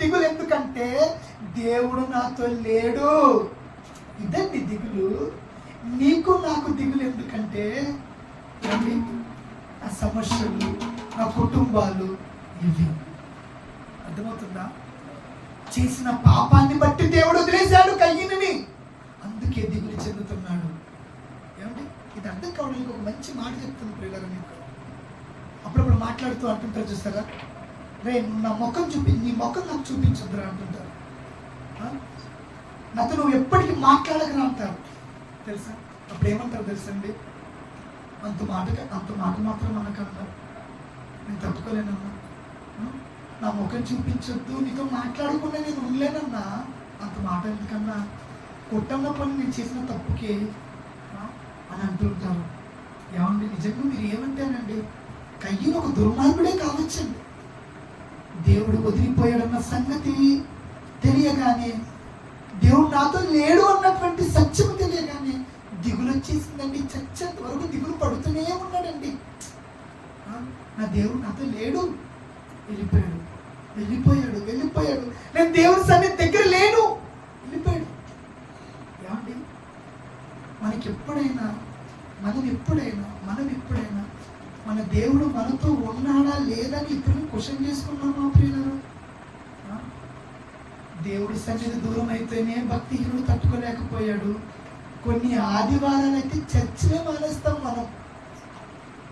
దిగులు ఎందుకంటే దేవుడు నాతో లేడు. ఇదండి దిగులు. నీకు నాకు దిగులు ఎందుకంటే ఆ సమస్యలు, ఆ కుటుంబాలు, ఇవి అర్థమవుతుందా? చేసిన పాపాన్ని బట్టి దేవుడు వదిలేశాడు కయ్యని, అందుకే దిగులు చెందుతున్నాడు. ఏమండి, ఇది అర్థం కావడానికి ఒక మంచి మాట చెప్తుంది ప్రియులారా. మీకు అప్పుడప్పుడు మాట్లాడుతూ అంటుంటారు చూస్తారా, రే నా ముఖం నీ ముఖం నాకు చూపించొద్దురా అంటుంటారు. నాతో నువ్వు ఎప్పటికీ మాట్లాడకరా అంటారు తెలుసా. అప్పుడు ఏమంటారు తెలుసండి, అంత మాట మాత్రం అనకన్నా, నేను తట్టుకోలేనన్నా, నా ముఖం చూపించొద్దు, నీతో మాట్లాడకుండా నేను ఉండలేనన్నా, అంత మాట ఎందుకన్నా, కొట్టన్న పని నేను చేసిన తప్పుకే అని అంటుంటారు. ఏమండి, నిజంగా మీరు ఏమంటారండి, కయ్యను ఒక దుర్మార్గుడే కావచ్చండి. దేవుడు వదిలిపోయాడన్న సంగతి తెలియగానే, దేవుడు నాతో లేడు అన్నటువంటి సత్యం తెలియగానే దిగులు వచ్చేసిందండి. చచ్చేంత వరకు దిగులు పడుతూనే ఉన్నాడండి. నా దేవుడు నాతో లేడు, వెళ్ళిపోయాడు. నేను దేవుడి సన్నిధి దగ్గర లేను, వెళ్ళిపోయాడు. ఏమండి, మనం ఎప్పుడైనా మన దేవుడు మనతో ఉన్నాడా లేదని ఇప్పుడు క్వశ్చన్ చేసుకున్నామా ప్రియులారా? దేవుడి సన్నిధి దూరం అయితేనే భక్తిహీనుడు తట్టుకోలేకపోయాడు. కొన్ని ఆదివారాలు అయితే చర్చిలే మానేస్తాం మనం.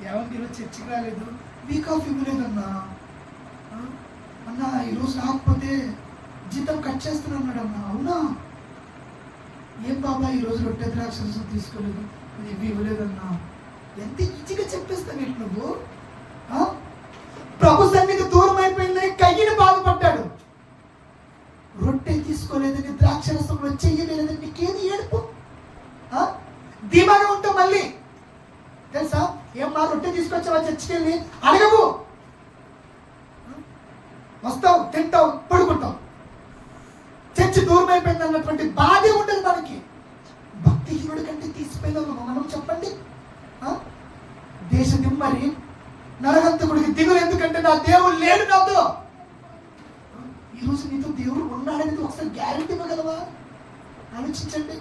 ఏమంటే ఈరోజు చర్చికి రాలేదు, వీక్ ఆఫ్ ఇవ్వలేదన్నా, అన్నా ఈరోజు రాకపోతే జీతం కట్ చేస్తున్నాడు అన్నా. అవునా, ఏం బాబా ఈరోజు రొట్టె ద్రాక్షరసం తీసుకోలేదు, ఇవి ఇవ్వలేదన్నా. ఎంత ఈజీగా చెప్పేస్తావు ఏంటి నువ్వు? ప్రభు సన్నిధి దూరం అయిపోయిందని కయ్యని బాధపడ్డాడు. రొట్టె తీసుకోలేదని, ద్రాక్షరసంలో చెయ్యలేదని నీకేది ఏడుపు? ధీమాగా ఉంటావు మళ్ళీ తెలుసా. ఏమ్మా రొట్టె తీసుకొచ్చావా చర్చికి వెళ్ళి అడగవు, వస్తావు, తింటావు, పడుకుంటావు. చర్చి దూరం అయిపోయింది అన్నటువంటి బాధే ఉండదు మనకి. భక్తిహీనుడి కంటే తీసిపోయిన మనం చెప్పండి. దేశ దిమ్మరి నరహంతకుడికి దిగులు ఎందుకంటే నా దేవుడు లేడు నాతో. ఈరోజు నీతో దేవుడు ఉన్నాడనేది ఒకసారి గ్యారెంటీ ఇవ్వగలవా? ఆలోచించండి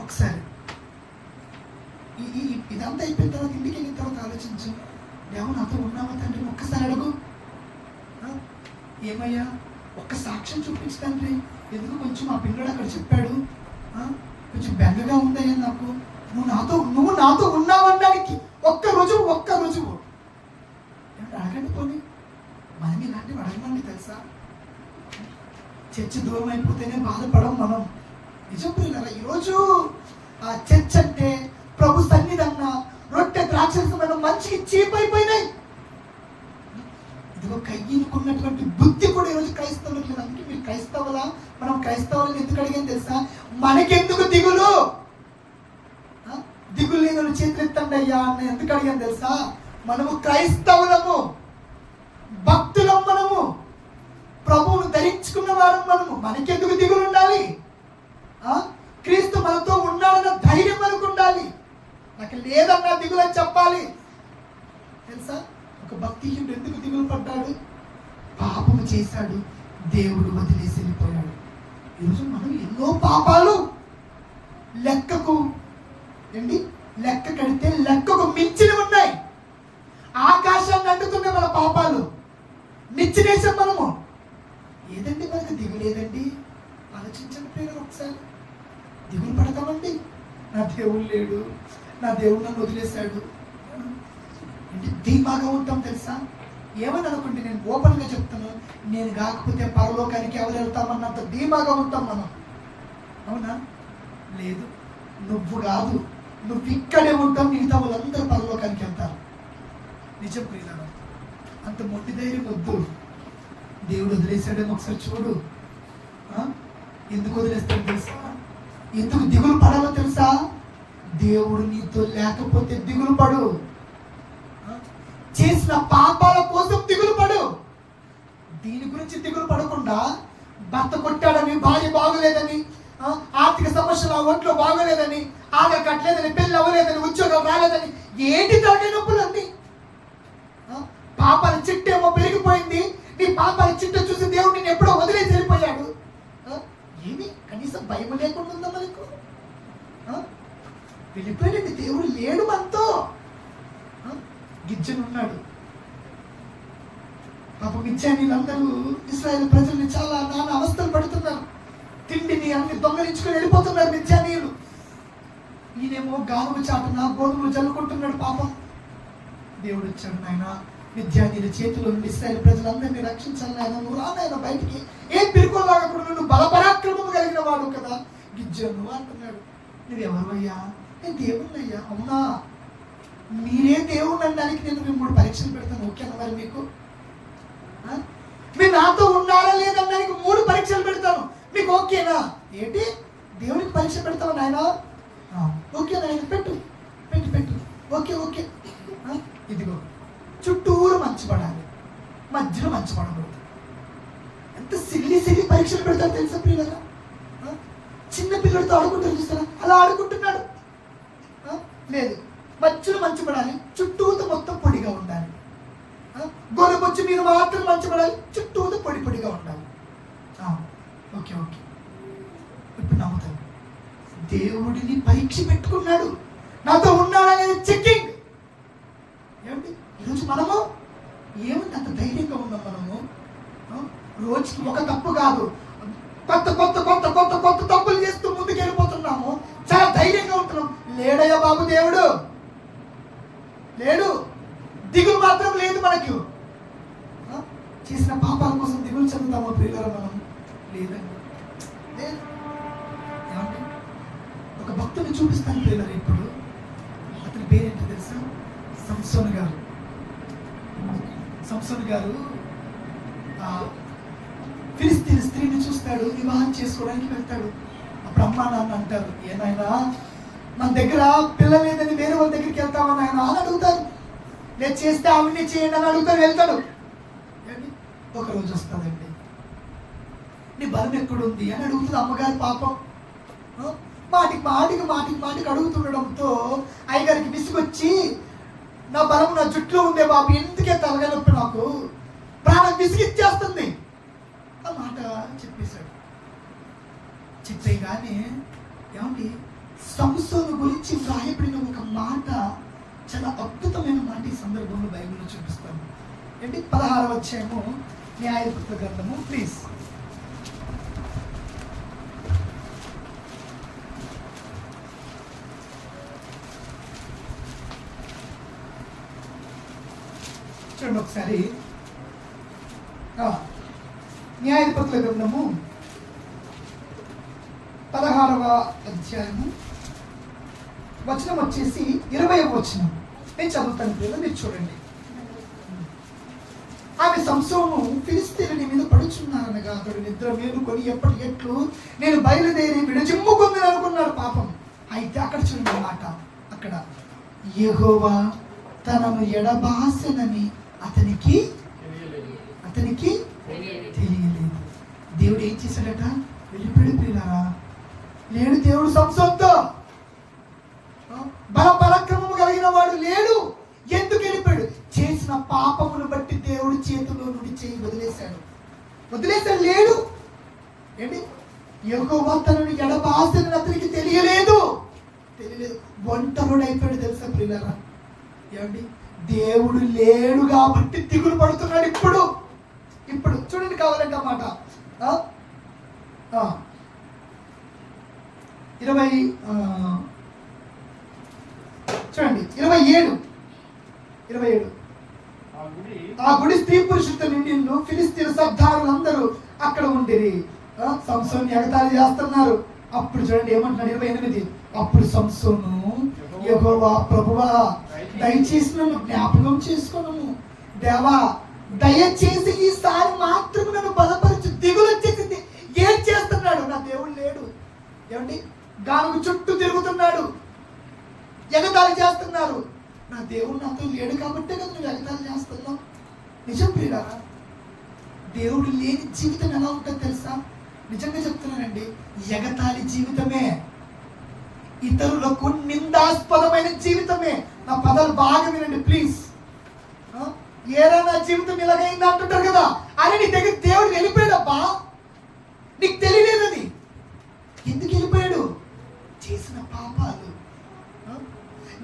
ఒకసారి. ఇదంతా అయిపోయిన తర్వాత ఇంటికి వెళ్ళిన తర్వాత ఆలోచించు, దేవుడు నాతో ఉన్నావా తండ్రి ఒక్కసారి అడుగు. ఏమయ్యా ఒక్క సాక్ష్యం చూపించు తండ్రి, ఎందుకు కొంచెం మా పిల్లడు అక్కడ చెప్పాడు, కొంచెం బెంగగా ఉందయ్యా నాకు, నువ్వు నాతో ఉన్నావనడానికి ఒక్క రుజువు అడగండి. పోనీ మనం ఇలాంటివి అడగమండి తెలుసా. చర్చి దూరం అయిపోతేనే బాధపడం మనం. నిజం ప్రియులారా, ఈరోజు ఆ చర్చ్ అంటే ప్రభు సన్నిధి అన్న రొట్టె ద్రాక్షరసమైన మంచికి చీప్ అయిపోయినాయి. ఇదిగో కయ్యనుకున్నటువంటి బుద్ధి కూడా ఈరోజు క్రైస్తవులకు లేదు. అందుకే మీరు క్రైస్తవులా, మనం క్రైస్తవులను ఎందుకు అడిగాం తెలుసా? మనకెందుకు దిగులు లేని చేతులు ఎత్తండి అయ్యా అని ఎందుకు అడిగాను తెలుసా? మనము క్రైస్తవులము, భక్తులం, మనము ప్రభువును ధరించుకున్న వారం, మనకెందుకు దిగులు ఉండాలి? క్రీస్తు మనతో ఉన్నాడన్న ధైర్యం మనకు ఉండాలి. నాకు లేదన్నా దిగులు అని చెప్పాలి తెలుసా. ఒక భక్తిహీనుడు ఎందుకు దిగులు పడ్డాడు? పాపము చేశాడు, దేవుడు వదిలేసి వెళ్ళిపోయాడు. ఈరోజు మనం ఎన్నో పాపాలు లెక్క కడితే లెక్కకు మించినవి ఉన్నాయి. ఆకాశాన్ని అంటుతున్నాయి మన పాపాలు, నిచ్చినేసాం మనము. ఏదండి మనకు దిగులేదండి? ఆలోచించండి ప్రియులు ఒకసారి. దిగులు పడతామండి, నా దేవుడు లేడు, నా దేవుడు నన్ను వదిలేశాడు అంటే ధీమాగా ఉంటాం తెలుసా. ఏమని అనుకుంటే, నేను ఓపెన్గా చెప్తాను, నేను కాకపోతే పరలోకానికి ఎవరు వెళ్తామన్నంత ధీమాగా ఉంటాం మనం. అవునా? లేదు, నువ్వు కాదు, నువ్వు ఇక్కడే ఉంటావు, మిగతా వాళ్ళందరూ పరలోకానికి వెళ్తారు. నిజం ప్రియులారా, అంత మొండి ధైర్యం వద్దు. దేవుడు వదిలేశాడేమో ఒకసారి చూడు. ఎందుకు వదిలేస్తాడు తెలుసా? ఎందుకు దిగులు పడాలో తెలుసా? దేవుడు నీతో లేకపోతే దిగులు పడు. చేసిన పాపాల కోసం దిగులు పడు. దీని గురించి దిగులు పడకుండా, భర్త కొట్టాడని, భార్య బాగోలేదని, ఆర్థిక సమస్యలు, ఆ ఒంట్లో బాగోలేదని, ఆధార్ కట్టలేదని, పెళ్ళి అవ్వలేదని, ఉద్యోగం రాలేదని, ఏంటి తలకాయ నొప్పులన్నీ? పాపాల చిట్టేమో పెరిగిపోయింది. నీ పాపాల చిట్ట చూసి నిన్ను ఎప్పుడో వదిలేసి వెళ్ళిపోయాడు. ఏమి కనీసం భయం లేకుండా ఉందా మనకు? వెళ్ళిపోయాడండి, దేవుడు లేడు మనతో. గిజ్జను ఉన్నాడు. పాపం మిద్యానీయులందరూ ఇశ్రాయేలు ప్రజల్ని చాలా నానా అవస్థలు పడుతున్నారు. తిండిని అన్ని దొంగలించుకొని వెళ్ళిపోతున్నారు మిద్యానీయులు. ఈయనేమో గానుగు చాటున గోధుమలు జల్లుకుంటున్నాడు. పాపం దేవుడు వచ్చాడు, నాయన మిద్యానీయుల చేతిలో నుండి ఇశ్రాయేలు ప్రజలందరినీ రక్షించాలి నాయన, నువ్వు రా నాయన బయటికి, ఏం పిరుకోలాగా కూడా నువ్వు బలపరాక్రమము కలిగిన వాడు కదా గిజ్జను అంటున్నాడు. నువ్వెవరు అయ్యా? నేను దేవుణ్ణి అయ్యా. అవునా, మీరే దేవుణ్ణి అనడానికి నేను మేము 3 పరీక్షలు పెడతాను, ఓకేనా మరి మీకు? మీరు నాతో ఉన్నారా లేదనడానికి 3 పరీక్షలు పెడతాను, మీకు ఓకేనా? ఏంటి దేవునికి పరీక్ష పెడతావు నాయన? ఓకే నాయన, పెట్టు పెట్టు పెట్టు, ఓకే ఓకే. ఇదిగో చుట్టూరు మంచి పడాలి, మధ్యలో మంచి పడకూడదు. ఎంత సిల్లి పరీక్షలు పెడతారు తెలుసా ప్రియులారా? చిన్న పిల్లడితో ఆడుకుంటారు చూస్తారా, అలా ఆడుకుంటున్నాడు. లేదు, మధ్యలో మంచి పడాలి, చుట్టూతో మొత్తం పొడిగా ఉండాలి. గొర్రెబొచ్చు మీద మాత్రం మంచి పడాలి, చుట్టూతో పొడిగా ఉండాలి. ఓకే ఓకే, ఇప్పుడు నమ్ముతాను. దేవుడిని పరీక్ష పెట్టుకున్నాడు, నాతో ఉన్నాడనేది చెకింగ్. ఏమండి ఈరోజు మనము ఏమంటే అంత ధైర్యంగా ఉన్నాం మనము? రోజుకి ఒక తప్పు కాదు, కొత్త కొత్త కొత్త కొత్త కొత్త తప్పులు చేస్తూ ముందుకు వెళ్ళిపోతున్నాము. చాలా ధైర్యంగా ఉంటున్నాం. లేడయ్యా బాబు దేవుడు లేడు, దిగులు మాత్రం లేదు మనకు. చేసిన పాపాల కోసం దిగులు చెందుతామా ప్రియులారా మనం? లేదండి, లేదు. ఏమంటే ఒక భక్తుని చూపిస్తాను ప్రియులారా ఇప్పుడు. అతని పేరేంటో తెలుసా? సంసోను గారు. సంసోను గారు ఫిలిస్తీన్ స్త్రీని చూస్తాడు, వివాహం చేసుకోవడానికి వెళ్తాడు. అప్పుడు అమ్మా నాన్న అంటారు, ఏనాయనా మన దగ్గర పిల్ల లేదని వేరే వాళ్ళ దగ్గరికి వెళ్తామని ఆయన అని అడుగుతారు. నేను చేస్తే ఆవిడ్ని చేయండి అని అడుగుతారు, వెళ్తాడు. ఒక రోజు వస్తుందండి, నీ బలం ఎక్కడుంది అని అడుగుతుంది అమ్మగారు. పాపం మాటికి మాటికి మాటికి మాటికి అడుగుతుండడంతో అయ్యగారికి విసుగొచ్చి, నా బలం నా జుట్లో ఉండే బాబు, ఎందుకే తలగా నొప్పి, నాకు ప్రాణం విసిగిచ్చేస్తుంది ఆ మాట చెప్పేశాడు. చెప్పేగానే ఏమండి సంసోను గురించి వ్రాయబడిన ఒక మాట, చాలా అద్భుతమైన మాట ఈ సందర్భంలో బైబిల్లో చూపిస్తాను. ఏంటి 16వ అధ్యాయము న్యాయాధిపతుల గ్రంథము, ప్లీజ్. చూడండి ఒకసారి. న్యాయాధిపతుల గ్రంథము 16వ అధ్యాయము వచనం వచ్చేసి 20వ వచనం. నేను చదువుతాను పిల్లలు, మీరు చూడండి. ఆమె సంసోను ఫిలిస్తీయుని మీద పడుచున్నారనగా అతడు నిద్ర మేలుకొని ఎప్పటి ఎట్లు నేను బయలుదేరి విడజిమ్ముకుందని అనుకున్నాడు. పాపం. అయితే అక్కడ చూడండి మాట, అక్కడ యెహోవా తనను ఎడబాసెనని అతనికి తెలియలేదు. దేవుడు ఏం చేశాడట? వెళ్ళిపోయాడు ప్రియులారా. లేడు దేవుడు సంసోనుతో. బల పరాక్రమము కలిగిన వాడు లేడు. ఎందుకు వెళ్ళిపోయాడు? చేసిన పాపమును బట్టి దేవుడు చేతిలో నుండి చేయి వదిలేశాడు. లేడు. ఏంటి? యెహోవా తనను ఎడబాసెనని అతనికి తెలియలేదు. ఒంటరుడు అయిపోయాడు తెలుసా ప్రియులారా? ఏమండి దేవుడు లేడు కాబట్టి దిగులు పడుతున్నాడు. ఇప్పుడు చూడండి, కావాలంటే అన్నమాట 27 ఆ గుడి స్త్రీ పురుషులతో నిండి ఫిలిస్తీన్ సర్దారులందరూ అక్కడ ఉండిరి. సంసోను ఎగతాళి చేస్తున్నారు. అప్పుడు చూడండి ఏమంటున్నాడు 28. అప్పుడు సంసోను, యెహోవా ప్రభువా దయచేసి నన్ను జ్ఞాపకం చేసుకున్నాము. దేవా దయచేసి ఈసారి మాత్రం నన్ను బలపరచు. దిగులు వచ్చేసింది. ఏం చేస్తున్నాడు? నా దేవుడు లేడు. ఏమండి గానుగు చుట్టూ తిరుగుతున్నాడు, ఎగతాళి చేస్తున్నారు. నా దేవుడు నాతో లేడు కాబట్టే కదా నువ్వు ఎగతాళి చేస్తున్నావు. నిజం ప్రియులారా, దేవుడు లేని జీవితం ఎలా ఉంటుందో తెలుసా? నిజంగా చెప్తున్నానండి, ఎగతాళి జీవితమే, ఇతరులకు నిందాస్పదమైన జీవితమే. నా పదాలు బాగా వినండి ప్లీజ్. ఏరా నా జీవితం ఇలాగైంది అంటుంటారు కదా. అరే నీ దగ్గర దేవుడు వెళ్ళిపోయాడబ్బా, నీకు తెలియలేదు అది. ఎందుకు వెళ్ళిపోయాడు? చేసిన పాపాలు,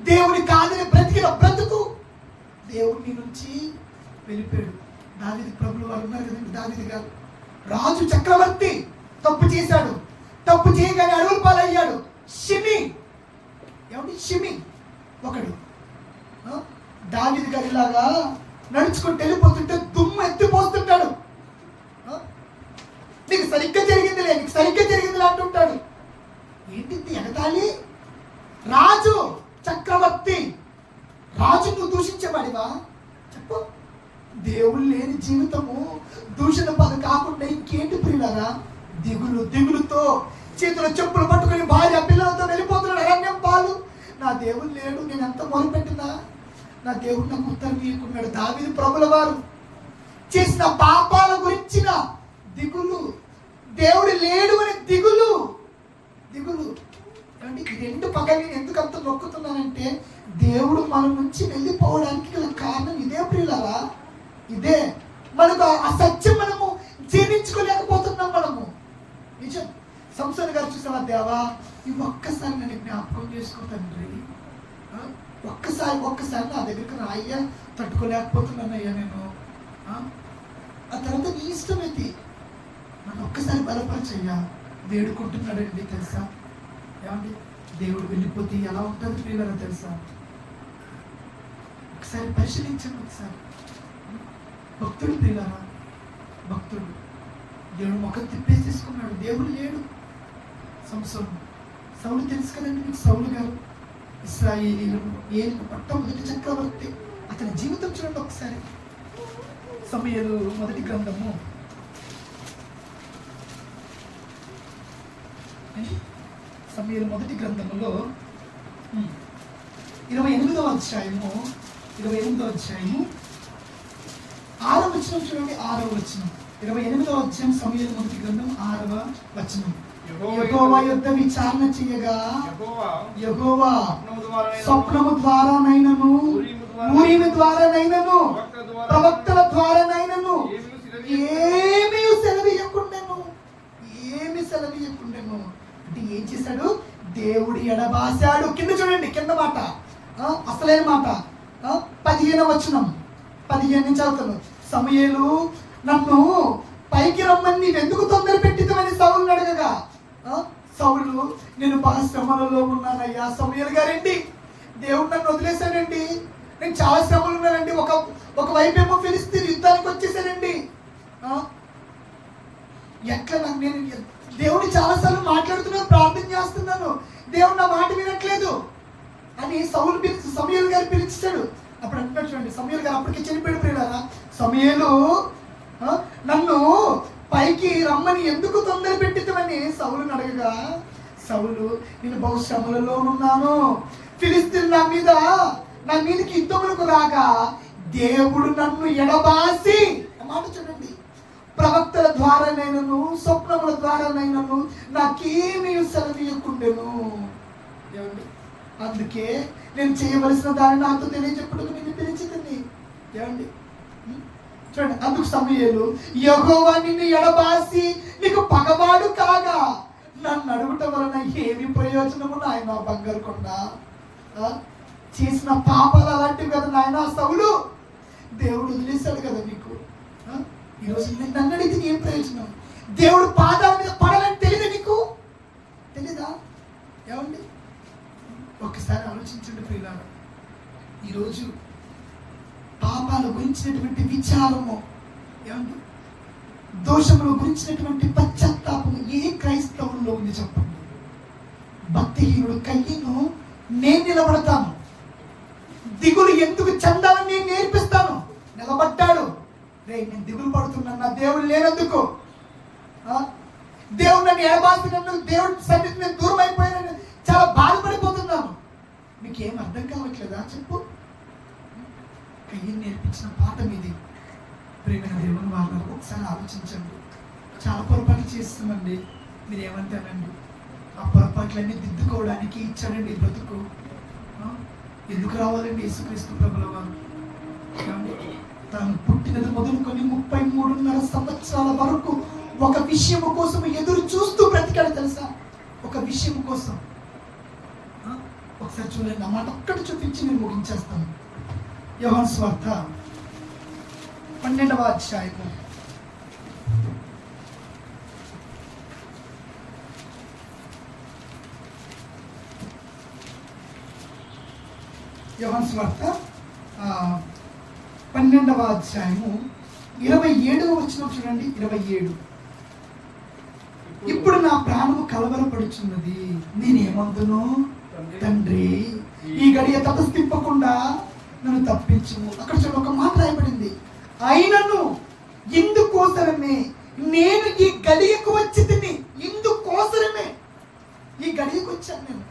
దేవుని కాదని బ్రతికిన బ్రతుకు దేవుడి నుంచి వెళ్ళిపోయాడు. దావీదు ప్రభులు వారు ఉన్నారు కదండి, దావీదు గారు రాజు చక్రవర్తి తప్పు చేశాడు. తప్పు చేయగానే అడవుల పాలయ్యాడు. షిమి ఒకడు దావీదు గారి లాగా నడుచుకుంటూ వెళ్ళిపోతుంటే దుమ్ము ఎత్తిపోతుంటాడు. నీకు సరిగ్గా జరిగిందిలే, నీకు సరిగ్గా జరిగిందిలే అంటుంటాడు. ఏంటి ఎగతాళి? రాజు చక్రవర్తి, రాజు నువ్వు దూషించేవాడివా? చెప్పు. దేవుడు లేని జీవితము దూషణ పని కాకుండా ఇంకేంటి ప్రియులారా? దిగులుతో చేతుల చెప్పులు పట్టుకుని భార్య పిల్లలతో వెళ్ళిపోతున్నాడు అరణ్యం పాలు. నా దేవుడు లేడు, నేను ఎంత మొదలుపెట్టినా నా దేవుడు నాకు ఉత్తరం ఇవ్వకున్నాడు. దావీదు ప్రభుల వారు చేసిన పాపాల గురించిన దిగులు, దేవుడు లేడు అనే దిగులు. ఏమంటే ఈ రెండు పక్కన నేను ఎందుకు అంత నొక్కుతున్నానంటే, దేవుడు మన నుంచి వెళ్ళిపోవడానికి గల కారణం ఇదే ప్రియులారా, ఇదే. మనకు ఆ సత్యం మనము జీర్ణించుకోలేకపోతున్నాం. మనము నిజం. సంసోను గారు చూసావా, దేవా ఈ ఒక్కసారి నన్ను జ్ఞాపకం చేసుకో తండ్రి, ఒక్కసారి నా దగ్గరికి రాయ్యా, తట్టుకోలేకపోతున్నానయ్యా నేను. ఆ తర్వాత నీ ఇష్టమైతే నన్ను ఒక్కసారి బలపరచయ్యా వేడుకుంటున్నాడండి. తెలుసా ఏమండి, దేవుడు వెళ్ళిపోతే ఎలా ఉంటుంది ప్రియులారా తెలుసా? ఒకసారి పరిశీలించండి. ఒకసారి భక్తుడు ప్రియులారా, భక్తుడు దేవుడు ముఖం తిప్పేసి తీసుకున్నాడు. దేవుడు లేడు. సంసోను, సౌలు తెలుసు కదండి మీకు, సౌలు గారు ఇశ్రాయేలీయులను ఏలిన మొట్టమొదటి చక్రవర్తి. అతని జీవితం చూడండి ఒకసారి. సమూయేలు మొదటి గ్రంథము 28వ అధ్యాయము 6వ వచనం చూడండి. 6వ వచనం, 28వ అధ్యాయం సమూయేలు మొదటి గ్రంథం 6వ వచనం. యెహోవా యుద్ధ విచారణ చేయగా యెహోవా స్వప్నము ద్వారానైనను, ఊరీము ద్వారానైనను, ప్రవక్తల ద్వారానైనను ఏమీ సెలవీయకుండెను. అంటే ఏం చేశాడు? దేవుడి ఎడబాసాడు. కింద చూడండి, కింద మాట, అసలైన మాట 15వ వచనం, 15 నుంచి చదువుతాను. సమూయేలు నన్ను పైకి రమ్మని నీవెందుకు తొందర పెట్టితమని సౌలుని అడగగా, సౌలు నేను బాగా శ్రమలలో ఉన్నానయ్యా. సమూయేలు గారండి, దేవుడు నన్ను వదిలేశానండి, నేను చాలా శ్రమలు ఉన్నానండి. ఒకవైపు ఏమో ఫిలిస్తీన్ యుద్ధానికి వచ్చేసానండి. ఎట్లా నేను దేవుడిని చాలాసార్లు మాట్లాడుతున్నాను, ప్రార్థన చేస్తున్నాను, దేవుడు నా మాట వినట్లేదు అని సమూయేలు గారు పిలిచాడు. అప్పుడు అంటున్నాడు చూడండి, సమూయేలు గారు అప్పటికే చనిపోయాడు ప్రియులారా. సమూయేలు నన్ను పైకి రమ్మని ఎందుకు తొందర పెట్టితమని సౌలుని అడగగా, సౌలు నేను బహుశ్రమలలో ఉన్నాను, ఫిలిస్తీన్ నా మీదకి యుద్ధములకు రాగా దేవుడు నన్ను ఎడబాసి, మాట చూడండి, ప్రవక్తల ద్వారానైనను స్వప్నముల ద్వారానైనను నాకేమీ సెలవీయకుండెను. ఏమండి, అందుకే నేను చేయవలసిన దాన్ని నాతో తెలియజెప్పుటకు నేను పిలిచింది. ఏమండి చూడండి, అందుకు సమూయేలు యెహోవా నిన్ను ఎడబాసి నీకు పగవాడు కాగా నన్ను అడుగుట వలన ఏమి ప్రయోజనము నాయన? బంగారు కొండ చేసిన పాపాలు అలాంటివి కదా నాయన. సౌలు దేవుడు వదిలేశాడు కదా నీకు. ఈరోజు నన్ను అడిగితే ఏం ప్రయోజనం? దేవుడు పాదాల మీద పడాలని తెలియదు నీకు? తెలీదా? ఏమండి, ఒక్కసారి ఆలోచించండి ప్రియులారా. ఈరోజు పాపాల గురించినటువంటి విచారము, ఏమండి, దోషముల గురించినటువంటి పశ్చాత్తాపము ఏ క్రైస్తవుల్లో ఉంది చెప్పండి? భక్తిహీనుడు కయ్యను నేను నిలబడతాను, దిగులు ఎందుకు చెందాలని నేను నేర్పిస్తాను. నిలబడ్డాడు. నేను దిగులు పడుతున్నాను, నా దేవుడు లేనందుకు, దేవుడు నన్ను ఎడబాసి, నన్ను దేవుడి సన్నిధి నేను దూరం అయిపోయానని చాలా బాధపడిపోతున్నాను. మీకేం అర్థం కావట్లేదా? చెప్పు. కయ్యను నేర్పించిన పాఠం ఇది. ప్రేమైన దేవుని వాళ్ళు ఒకసారి ఆలోచించండి. చాలా పొరపాట్లు చేస్తామండి. మీరు ఏమంటారండి? ఆ పొరపాట్లన్నీ దిద్దుకోవడానికి ఇచ్చాడండి బ్రతుకు. ఎందుకు రావాలండి యేసుక్రీస్తు ప్రభుల వారు? తాను పుట్టినది మొదలుకొని 33.5 సంవత్సరాల వరకు ఒక విషయం కోసం ఎదురు చూస్తూ బ్రతికాడు తెలుసా? ఒక విషయం కోసం. ఒకసారి చూడండి, ఆ మాట ఒక్కటి చూపించి నేను ముగించేస్తాను. యోహాను సువార్త 12వ అధ్యాయము 27వ వచనం చూడండి. 27. ఇప్పుడు నా ప్రాణము కలవరపడుచున్నది, నేనేమందును? తండ్రి, ఈ గడియ తపస్తింపకుండా నన్ను తప్పించుము. అక్కడ చూడండి, ఒక మాట రాయబడింది, అయినను ఇందుకోసరమే నేను ఈ గడియకు వచ్చి తిని. ఇందుకోసరమే ఈ గడియకు వచ్చాను నేను.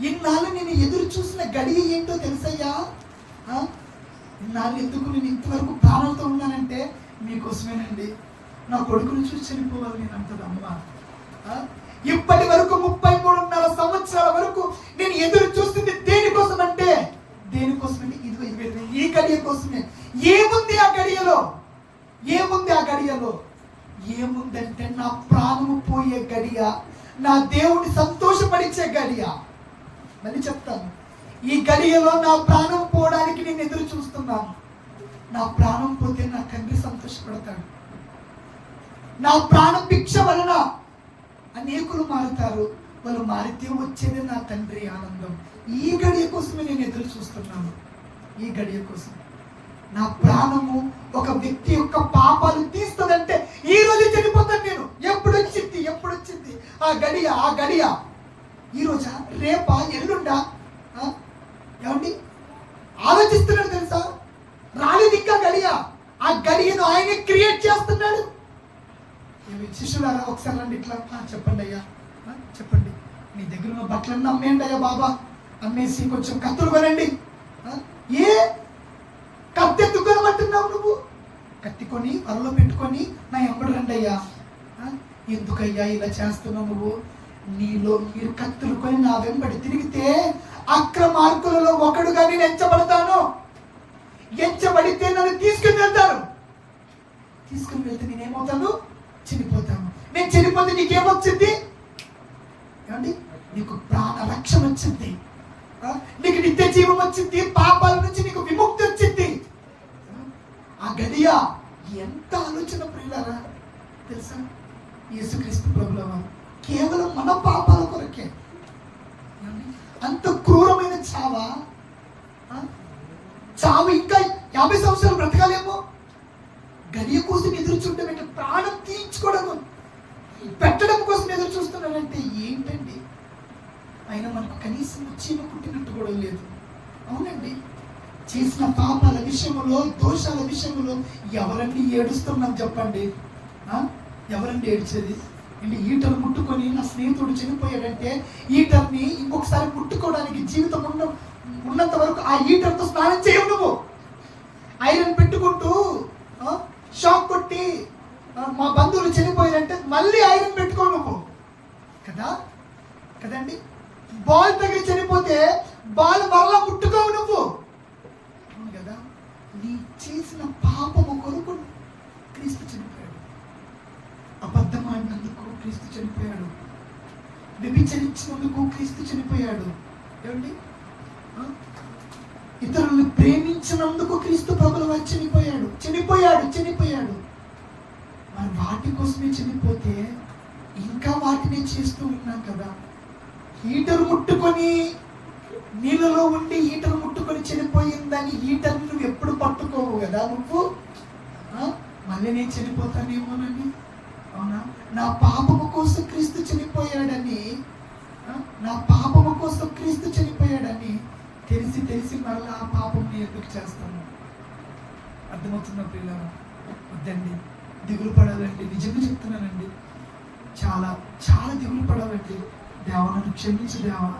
ఇన్నాళ్ళు నేను ఎదురు చూసిన గడియ ఏంటో తెలుసయ్యా? ఇన్నాళ్ళు ఎందుకు నేను ఇంతవరకు ప్రాణంతో ఉన్నానంటే మీకోసమేనండి. నా కొడుకుని చూసి చనిపోవాలి నేను అంటది అమ్మ. ఇప్పటి వరకు 33.5 సంవత్సరాల వరకు నేను ఎదురు చూస్తుంది దేనికోసం అంటే దేనికోసమంటే ఇదిగో ఈ గడియ కోసమే. ఏముంది ఆ గడియలో? ఏముంది ఆ గడియలో? ఏముందంటే నా ప్రాణము పోయే గడియ, నా దేవుడిని సంతోషపడిచే గడియ. మళ్ళీ చెప్తాను, ఈ గడియలో నా ప్రాణం పోవడానికి నేను ఎదురు చూస్తున్నాను. నా ప్రాణం పోతే నా తండ్రి సంతోషపడతాడు. నా ప్రాణం భిక్ష వలన అనేకులు మారుతారు. వాళ్ళు మారితే వచ్చేది నా తండ్రి ఆనందం. ఈ గడియ కోసమే నేను ఎదురు చూస్తున్నాను. ఈ గడియ కోసం నా ప్రాణము ఒక వ్యక్తి యొక్క పాపాలు తీస్తుందంటే ఈ రోజు చనిపోతాను నేను. ఎప్పుడు వచ్చింది ఆ గడియ? ఆ గడియ ఈ రోజా, రేపా, ఎల్లుండా? ఏమండి ఆలోచిస్తున్నాడు తెలుసా? రాలేదు ఇంకా గడియ. ఆ గడియను ఆయనే క్రియేట్ చేస్తున్నాడు. శిష్యులారా ఒకసారి రండి, ఇట్లా చెప్పండి అయ్యా, చెప్పండి, మీ దగ్గర ఉన్న బట్టలన్నీ అమ్మేయండి అయ్యా బాబా, అమ్మేసి కొంచెం కత్తులు కొనండి. ఏ కత్తి ఎందుకు కొనమంటున్నావు నువ్వు? కత్తి కొని వరలో పెట్టుకొని నా ఎంబడి రండి అయ్యా. ఎందుకయ్యా ఇలా చేస్తున్నావు నువ్వు? నీలో మీరు కత్తులు కొని నా వెంబడి తిరిగితే అక్రమార్కులలో ఒకడుగా నేను ఎంచబడతాను. ఎంచబడితే నన్ను తీసుకుని వెళ్తారు. తీసుకుని వెళ్తే నేనేమవుతాను? చనిపోతాను. నేను చనిపోతే నీకేమొచ్చింది? ఏమండి, నీకు ప్రాణ రక్షణ వచ్చింది, నీకు నిత్య జీవం వచ్చింది, పాపాల నుంచి నీకు విముక్తి వచ్చింది. ఆ గడియ ఎంత ఆలోచన ప్రియులారా తెలుసా? యేసుక్రీస్తు ప్రభుల వారు కేవలం మన పాపాల కొరకే అంత క్రూరమైన చావు. ఇంకా 50 సంవత్సరాలు బ్రతకాలేమో. గడియ కోసం ఎదురు చూడటం, ప్రాణం తీయించుకోవడం, పెట్టడం కోసం ఎదురు చూస్తున్నాడంటే ఏంటండి? అయినా మనకు కనీసం చీమ పుట్టినట్టు కూడా లేదు. అవునండి, చేసిన పాపాల విషయంలో, దోషాల విషయంలో ఎవరండి ఏడుస్తున్నాం చెప్పండి? ఎవరండి ఏడ్చేది? అంటే ఈటర్ ముట్టుకొని నా స్నేహితుడు చనిపోయాడంటే ఈటర్ని ఇంకొకసారి ముట్టుకోవడానికి జీవితం ఉన్నంత వరకు ఆ ఈటర్తో స్నానం చేయవు నువ్వు. ఐరన్ పెట్టుకుంటూ షాక్ కొట్టి మా బంధువులు చనిపోయారంటే మళ్ళీ ఐరన్ పెట్టుకో నువ్వు కదండి. బాల్ తగిలి చనిపోతే బాల్ మరలా ముట్టుకోవు నువ్వు. అవును కదా. నీ చేసిన పాపము కొరకు క్రీస్తు చనిపోయాడు. అబద్ధం ఆడినందుకు క్రీస్తు చనిపోయాడు. వ్యభిచరించినందుకు క్రీస్తు చనిపోయాడు. ఏమండి, ఇతరులను ప్రేమించినందుకు క్రీస్తు ప్రభుల వారు చనిపోయాడు. మరి వాటి కోసమే చనిపోతే ఇంకా వాటిని చేస్తూ ఉన్నాం కదా. హీటర్ ముట్టుకొని నీళ్ళలో ఉండి హీటర్ ముట్టుకొని చనిపోయిందని హీటర్ నువ్వు ఎప్పుడు పట్టుకోవు కదా నువ్వు. మళ్ళీ నేను చనిపోతానేమోనని. అవునా? నా పాపము కోసం క్రీస్తు చనిపోయాడని తెలిసి మరలా ఆ పాపం ఎందుకు చేస్తాను? అర్థమవుతున్న పిల్లలు వద్దండి, దిగులు పడాలండి. నిజంగా చెప్తున్నానండి, చాలా చాలా దిగులు పడాలండి. దేవా నన్ను క్షమించు దేవా,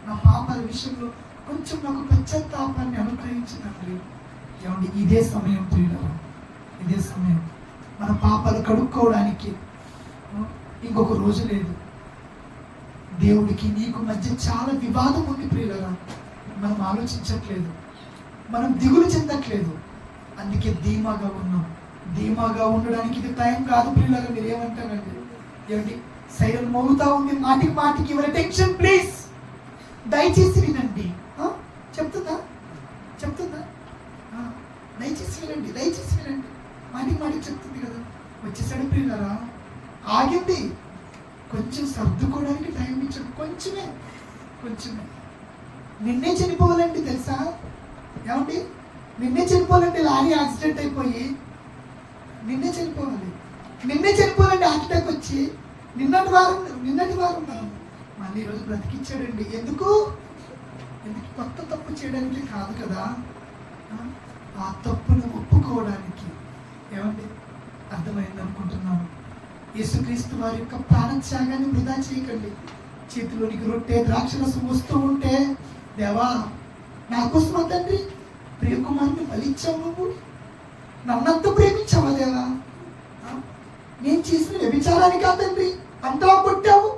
నా పాపాల విషయంలో కొంచెం నాకు పశ్చాత్తాపాన్ని అనుగ్రహించండి. ఏమండి, ఇదే సమయం ప్రియులారా, ఇదే సమయం. మన పాపాలు కడుక్కోవడానికి ఇంకొక రోజు లేదు. దేవుడికి నీకు మధ్య చాలా వివాదం ఉంది ప్రియులారా. మనం ఆలోచించట్లేదు, మనం దిగులు చెందట్లేదు. అందుకే ధీమాగా ఉన్నాం. ధీమాగా ఉండడానికి ఇది టైం కాదు ప్రియులారా. మీరు ఏమంటారండి? ఏమండి, సైరన్ మోగుతా ఉంది, మాటికి మాటికి. యువర్ అటెన్షన్ ప్లీజ్, దయచేసి వినండి. చెప్తుందా? దయచేసి వినండి. మాటికి మాటికి చెప్తుంది కదా. వచ్చేసాడు ప్రియులారా. ఆగింది. కొంచెం సర్దుకోవడానికి టైం ఇచ్చాడు. కొంచెమే. నిన్నే చనిపోవాలండి తెలుసా? ఏమండి, నిన్నే చనిపోవాలండి. లారీ యాక్సిడెంట్ అయిపోయి నిన్నే చనిపోవాలండి. హార్ట్ అటాక్ వచ్చి నిన్నటి వారం మళ్ళీ ఈరోజు బ్రతికిచ్చాడండి. ఎందుకు? కొత్త తప్పు చేయడానికి కాదు కదా, ఆ తప్పును ఒప్పుకోవడానికి. ఏమండి, అర్థమైంది అనుకుంటున్నాను. యేసుక్రీస్తు వారి యొక్క ప్రాణత్యాగాన్ని వృధా చేయకండి. చేతిలోనికి రొట్టె ద్రాక్షరసం వస్తూ ఉంటే, దేవా నా కోసం తండ్రి ప్రియకుమారుని బలిచ్చావు, నువ్వు నన్నంత ప్రేమించావా దేవా? నేను చేసిన వ్యభిచారాన్ని కాదండి అంతలా కొట్టావు,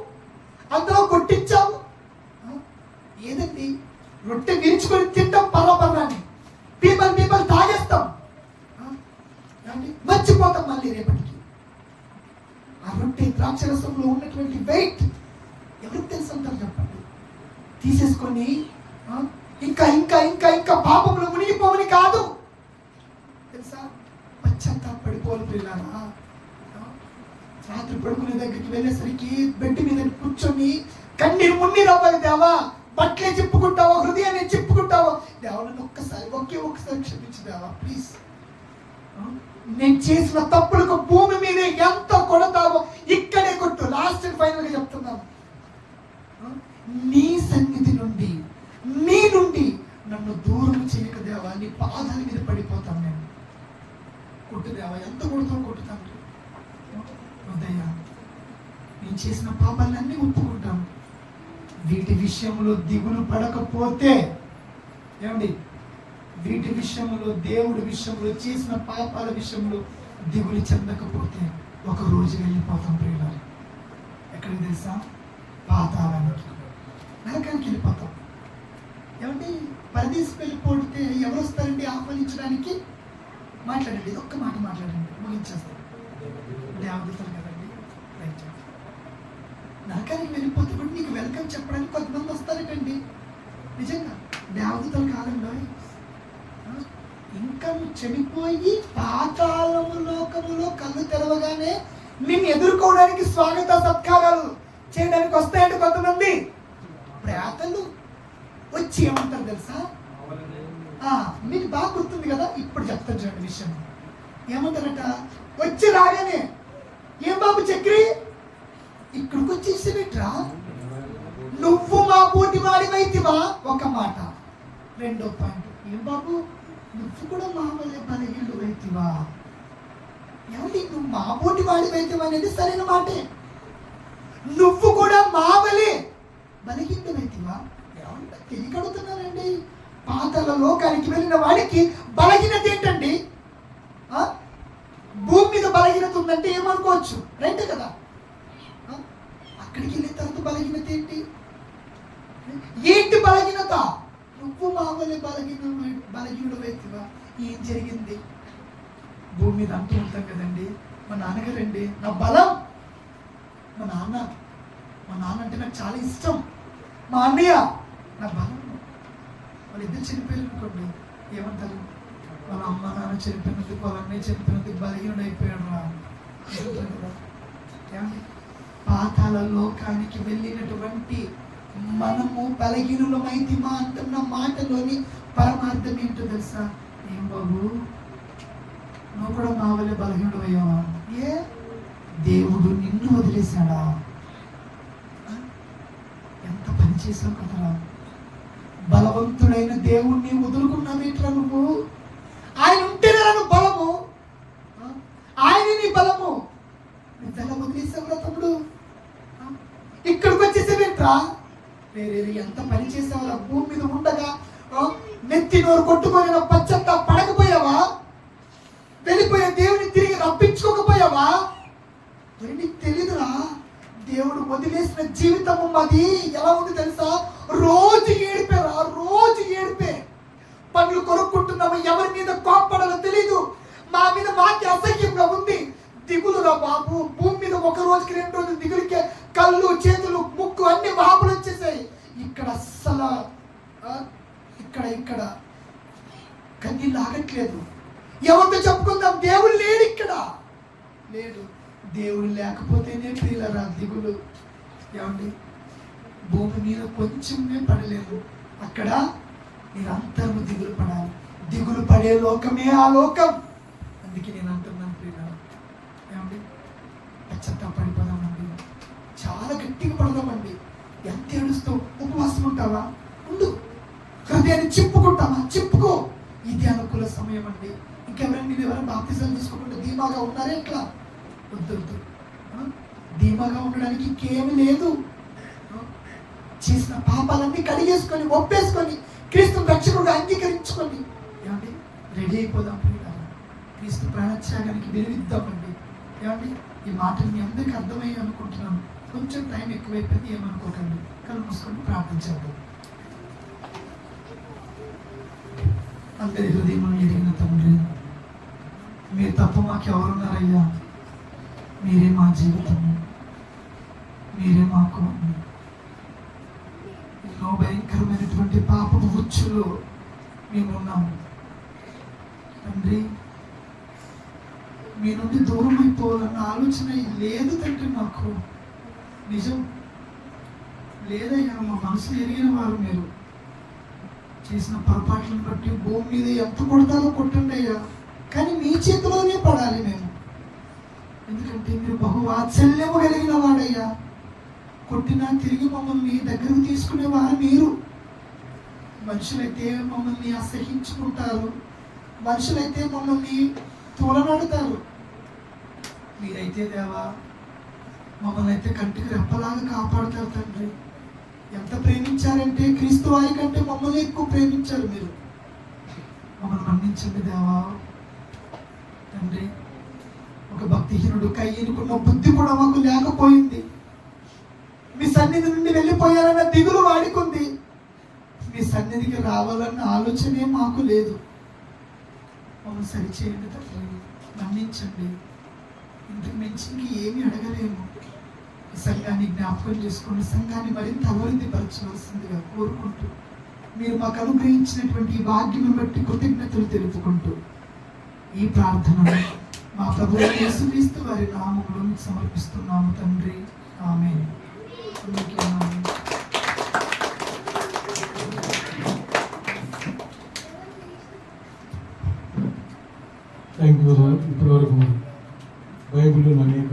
అంతలా కొట్టించావు. ఏదండి, రొట్టె విరుచుకొని తింటాం, పర్వాన్ని పీపల్ తాగేస్తాం, మర్చిపోతాం మళ్ళీ రేపటికి. ఆ రొట్టె ద్రాక్షరసంలో ఉన్నటువంటి వెయిట్ ఎవరికి తెలుసు అంటారు చెప్పండి? తీసేసుకొని ఇంకా ఇంకా ఇంకా ఇంకా పాపంలో మునిగిపోవని కాదు తెలుసా, పశ్చాత్తాపడిపోవాలి పిల్లరా. రాత్రి పడుకునే దగ్గరికి వెళ్ళేసరికి బెడ్ మీద కూర్చొని కన్నీరు మున్నీరు అవ్వాలి. దేవా, బట్టలే చెప్పుకుంటావా, హృదయాన్ని చెప్పుకుంటావా? దేవా, నన్ను ఒక్కసారి క్షమించు దేవా ప్లీజ్. నేను చేసిన తప్పులకు భూమి మీద ఎంత కొడతావో ఇక్కడే కొట్టు. లాస్ట్ అండ్ ఫైనల్ గా చెప్తున్నాను, నీ సన్నిధి నుండి నన్ను దూరం చేయక దేవా, నీ పాదాల మీద పడిపోతాను నేను. కొట్టు దేవా, ఎంత కొడతావు కొట్టుతాను. ఉదయ నేను చేసిన పాపాలన్నీ ఒప్పుకుంటాను. వీటి విషయంలో దిగులు పడకపోతే, ఏమండి, వీటి విషయంలో, దేవుడి విషయంలో, చేసిన పాపాల విషయంలో దిగులు చెందకపోతే ఒక రోజు వెళ్ళిపోతాం ప్రియులారా. ఎక్కడికి తెలుసా? పాతాళానికి, నరకానికి వెళ్ళిపోతాం. ఏమండి, పరదేశం వెళ్ళిపోతే ఎవరు వస్తారండి ఆహ్వానించడానికి? మాట్లాడండి, ఇది ఒక్క మాట మాట్లాడండి, ముగించేస్తాం. దేవదూతలు కదండి, రైట్. నరకానికి వెళ్ళిపోతే కూడా నీకు వెల్కమ్ చెప్పడానికి కొంతమంది వస్తారటండి. నిజంగా దేవదూతలు కాదండి. ఇంకా నువ్వు చనిపోయి పాతాళము లోకములో కళ్ళు తెరవగానే నిన్ను ఎదుర్కోవడానికి స్వాగత సత్కారాలు చేయడానికి వస్తాయండి కొంతమంది ప్రేతలు. వచ్చి ఏమంటారు తెలుసా? మీకు బాగా గుర్తుంది కదా, ఇప్పుడు చెప్తాను చూడండి విషయం. ఏమంటారట? వచ్చి రాగానే, ఏం బాబు చక్రి ఇక్కడికి వచ్చేసినట్రా, నువ్వు మా పోటీ వాడివైతివా? ఒక మాట. రెండో పాయింట్, ఏం బాబు నువ్వు కూడా మా వల్లే బలహీనుడు వైతివా? ఏమండి, నువ్వు మా పోటీ వాడివైతివా అనేది సరైన మాటే. నువ్వు కూడా మా వల్లే బలహీనుడు వైతివా? ఏమంటే తెలియకడుతున్నానండి. పాతాళ లోకానికి వెళ్ళిన వాడికి బలహీనత ఏంటండి? భూమి మీద బలహీనత ఉందంటే ఏమనుకోవచ్చు, రైటే కదా. అక్కడికి వెళ్ళిన తర్వాత బలహీనత ఏంటి బలహీనత? నువ్వు మా వల్లే బలహీనుడు వైతివా? ఏం జరిగింది? భూమి మీద అంటూ ఉంటాం కదండి, మా నాన్నగారండి నా బలం. మా నాన్న అంటే నాకు చాలా ఇష్టం. మా అన్నయ్య నా బలం. వాళ్ళిద్దరు చనిపోయారు అనుకోండి, ఏమంటారు? వాళ్ళ అమ్మ నాన్న చనిపోయినందుకు, వాళ్ళ అన్నయ్య చనిపోయినందుకు బలహీనుడు అయిపోయాడు రా కదా. ఏమండి, పాతాళ లోకానికి వెళ్ళినటువంటి మనము బలహీనులమైతిమా అంటున్న మాటలోని పరమార్థం ఏంటో తెలుసా? ఏం బాబు, నువ్వు కూడా మా వల్లే బలహీనుడు అయ్యావా? ఏ దేవుడు నిన్ను వదిలేశాడా? ఎంత పని చేసావు కదరా. బలవంతుడైన దేవుణ్ణి వదులుకున్నావేట్రా నువ్వు? ఆయన ఉంటేనే నువ్వు బలము, ఆయన నీ బలము. నువ్వెలా వదిలేసావురా తమ్ముడు? ఇక్కడికి వచ్చేసేవేంట్రా? వేరే ఎంత పని చేసావురా? భూమి మీద ఉండగా నెత్తి నోరు కొట్టుకొని పచ్చంతా పడకపోయావా? వెళ్ళిపోయే దేవుని తిరిగి రప్పించుకోకపోయావా? నీకు తెలీదురా, దేవుడు వదిలేసిన జీవితము మాది ఎలా ఉంది తెలుసా? రోజు ఏడిపే. పనులు కొనుక్కుంటున్నాము, ఎవరి మీద కోప్పడాలో తెలీదు. మా మీద మాకి అసహ్యంగా ఉంది. దిగులురా బాబు, భూమి మీద ఒక రోజుకి 2 రోజులు దిగులుకే కళ్ళు, చేతులు, ముక్కు అన్ని వాపులు వచ్చేసాయి. ఇక్కడ అస్సలు ఇక్కడ కన్నీళ్ళు ఆగట్లేదు. ఎవరితో చెప్పుకుందాం? దేవుడు లేడు, ఇక్కడ లేడు. దేవుడు లేకపోతేనే ప్రియులరా దిగులు. ఏమండి, భూమి మీద కొంచెమే పడలేదు, అక్కడ నిరంతరము దిగులు పడాలి. దిగులు పడే లోకమే ఆ లోకం. అందుకే నేను అంటున్నాను ప్రియులరా, ఏమండి, పశ్చాత్తాపడిపోదామండి, చాలా గట్టిగా పడదామండి. ఎంత ఏడుస్తూ ఉపవాసం ఉంటావా? ఉండు. హృదయాన్ని చింపుకుంటావా? చింపుకో. ఇది అనుకూల సమయం అండి. ఇంకెవరైనా మీరు ఎవరైనా బాప్తిజాలు తీసుకోకుండా ధీమాగా ఉన్నారే ఎట్లా? వద్దు. ధీమాగా ఉండడానికి ఇంకేమీ లేదు. చేసిన పాపాలన్నీ కడిగేసుకొని, ఒప్పేసుకొని, క్రీస్తు రక్షకుడుగా అంగీకరించుకొని, ఏమండి, రెడీ అయిపోదాం. క్రీస్తు ప్రాణత్యాగానికి విలువిద్దామండి. ఏమండి, ఈ మాటలు మీ అందరికీ అర్థమయ్యి అనుకుంటున్నాను. కొంచెం టైం ఎక్కువైపోయింది, ఏమనుకోకండి. కళ్ళు మూసుకొని ప్రార్థించాలి. అందరి హృదయం ఎరిగిన తండ్రి, మీరు తప్ప మాకు ఎవరున్నారయ్యా? మీరే మా జీవితము, మీరే మాకు అన్ని. ఎన్నో భయంకరమైనటువంటి పాపపు ఉచ్చులో మేమున్నాము తండ్రి. మీ నుండి దూరం అయిపోవాలన్న ఆలోచన లేదు తండ్రి. మాకు నిజం లేదయ్యా. మా మనసు ఎరిగిన వారు మీరు. చేసిన పొరపాట్లను బట్టి భూమి మీద ఎంత కొడతారో కొట్టండి అయ్యా, కానీ మీ చేతిలోనే పడాలి మేము. ఎందుకంటే మీరు బహు వాత్సల్యము కలిగిన వాడయ్యా. కొట్టినా తిరిగి మమ్మల్ని దగ్గరకు తీసుకునేవారు మీరు. మనుషులైతే మమ్మల్ని అసహించుకుంటారు, మనుషులైతే మమ్మల్ని తోలనాడుతారు. మీరైతే దేవా మమ్మల్ని అయితే కంటికి రెప్పలాగా కాపాడుతారు తండ్రి. ఎంత ప్రేమించారంటే క్రీస్తు వారి కంటే మమ్మల్ని ఎక్కువ ప్రేమించారు మీరు. మమ్మల్ని మన్నించండి దేవా తండ్రి. ఒక భక్తిహీనుడు కయ్యనుకున్న బుద్ధి కూడా మాకు లేకపోయింది. మీ సన్నిధి నుండి వెళ్ళిపోయారన్న దిగులు వాడికుంది. మీ సన్నిధికి రావాలన్న ఆలోచనే మాకు లేదు. మమ్మల్ని సరిచేయండి తండ్రి, మన్నించండి. ఇంతకు మించి ఏమీ అడగలేము. ఈ సంఘాన్ని జ్ఞాపకం చేసుకోండి, సంఘాన్ని మరింత అభివృద్ధి పరచవలసిందిగా కోరుకుంటూ, మీరు మాకు అనుగ్రహించినటువంటి ఈ భాగ్యం బట్టి కృతజ్ఞతలు తెలుపుకుంటూ ఈ ప్రార్థనను మా ప్రభువు యేసుక్రీస్తు వారి నామములో మీకు సమర్పిస్తున్నాము తండ్రి. ఆమేన్. Thank you. ఇప్పటివరకు బైబిల్లో అనేక